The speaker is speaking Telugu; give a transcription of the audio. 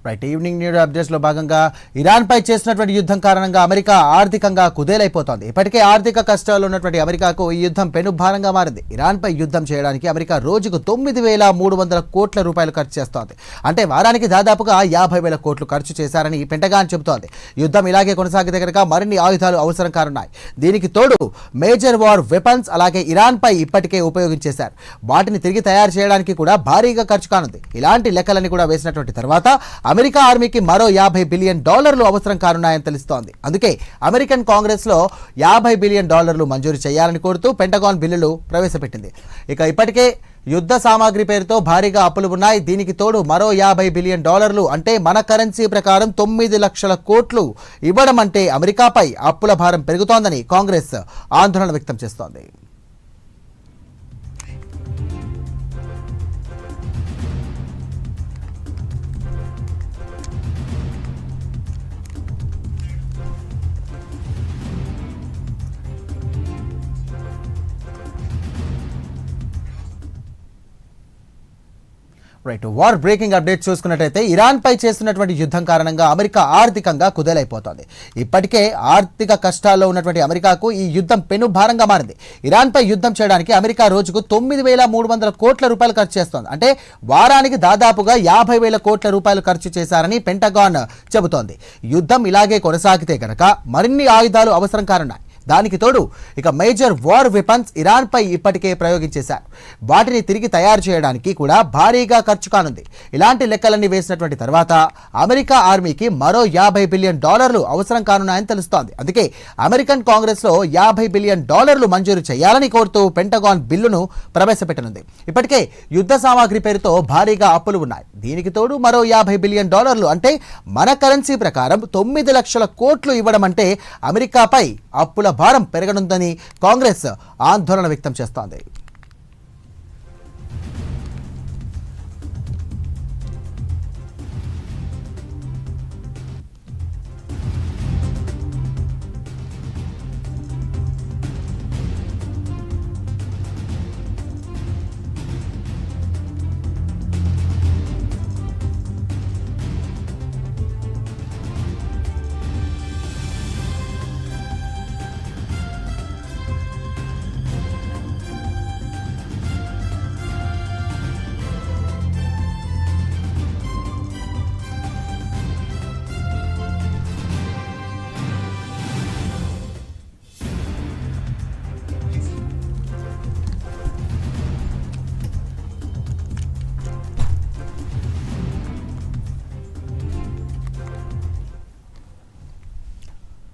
రైట్, ఈవినింగ్ న్యూస్ అప్డేట్స్ లో భాగంగా ఇరాన్ పై చేసినటువంటి యుద్ధం కారణంగా అమెరికా ఆర్థికంగా కుదేలైపోతోంది. ఇప్పటికే ఆర్థిక కష్టాలు ఉన్నటువంటి అమెరికాకు ఈ యుద్ధం పెనుభారంగా మారింది. ఇరాన్ పై యుద్ధం చేయడానికి అమెరికా రోజుకు 9,300 కోట్ల రూపాయలు ఖర్చు చేస్తోంది. అంటే వారానికి దాదాపుగా 50,000 కోట్లు ఖర్చు చేశారని పెంటగాన్ చెబుతోంది. యుద్ధం ఇలాగే కొనసాగితే కనుక మరిన్ని ఆయుధాలు అవసరం కానున్నాయి. దీనికి తోడు మేజర్ వార్ వెపన్స్ అలాగే ఇరాన్ పై ఇప్పటికే ఉపయోగించేశారు. వాటిని తిరిగి తయారు చేయడానికి కూడా భారీగా ఖర్చు కానుంది. ఇలాంటి లెక్కలని కూడా వేసినటువంటి తర్వాత అమెరికా ఆర్మీకి మరో $50 బిలియన్ అవసరం కానున్నాయని తెలుస్తోంది. అందుకే అమెరికన్ కాంగ్రెస్ లో $50 బిలియన్ మంజూరు చేయాలని కోరుతూ పెంటగాన్ బిల్లులు ప్రవేశపెట్టింది. ఇక ఇప్పటికే యుద్ధ సామాగ్రి పేరుతో భారీగా అప్పులు ఉన్నాయి. దీనికి తోడు మరో $50 బిలియన్ అంటే మన కరెన్సీ ప్రకారం 9 లక్షల కోట్లు ఇవ్వడం అంటే అమెరికాపై అప్పుల భారం పెరుగుతోందని కాంగ్రెస్ ఆందోళన వ్యక్తం చేస్తోంది. రైట్, వార్ బ్రేకింగ్ అప్డేట్ చూసుకున్నట్టయితే ఇరాన్ పై చేస్తున్నటువంటి యుద్ధం కారణంగా అమెరికా ఆర్థికంగా కుదేలైపోతోంది. ఇప్పటికే ఆర్థిక కష్టాల్లో ఉన్నటువంటి అమెరికాకు ఈ యుద్ధం పెనుభారంగా మారింది. ఇరాన్ పై యుద్ధం చేయడానికి అమెరికా రోజుకు 9,300 కోట్ల రూపాయలు ఖర్చు చేస్తోంది. అంటే వారానికి దాదాపుగా 50,000 కోట్ల రూపాయలు ఖర్చు చేశారని పెంటగాన్ చెబుతోంది. యుద్ధం ఇలాగే కొనసాగితే కనుక మరిన్ని ఆయుధాలు అవసరం కానున్నాయి. దానికి తోడు ఇక మేజర్ వార్ వెపన్స్ ఇరాన్ పై ఇప్పటికే ప్రయోగించేశారు. వాటిని తిరిగి తయారు చేయడానికి కూడా భారీగా ఖర్చు కానుంది. ఇలాంటి లెక్కలన్నీ వేసినటువంటి తర్వాత అమెరికా ఆర్మీకి మరో $50 బిలియన్ అవసరం కానున్నాయని తెలుస్తోంది. అందుకే అమెరికన్ కాంగ్రెస్ లో $50 బిలియన్ మంజూరు చేయాలని కోరుతూ పెంటగాన్ బిల్లును ప్రవేశపెట్టనుంది. ఇప్పటికే యుద్ధ సామాగ్రి పేరుతో భారీగా అప్పులు ఉన్నాయి. దీనికి తోడు మరో $50 బిలియన్ అంటే మన కరెన్సీ ప్రకారం 9 లక్షల కోట్లు ఇవ్వడం అంటే అమెరికాపై అప్పుల భారం పెరగనుందని కాంగ్రెస్ ఆందోళన వ్యక్తం చేస్తోంది.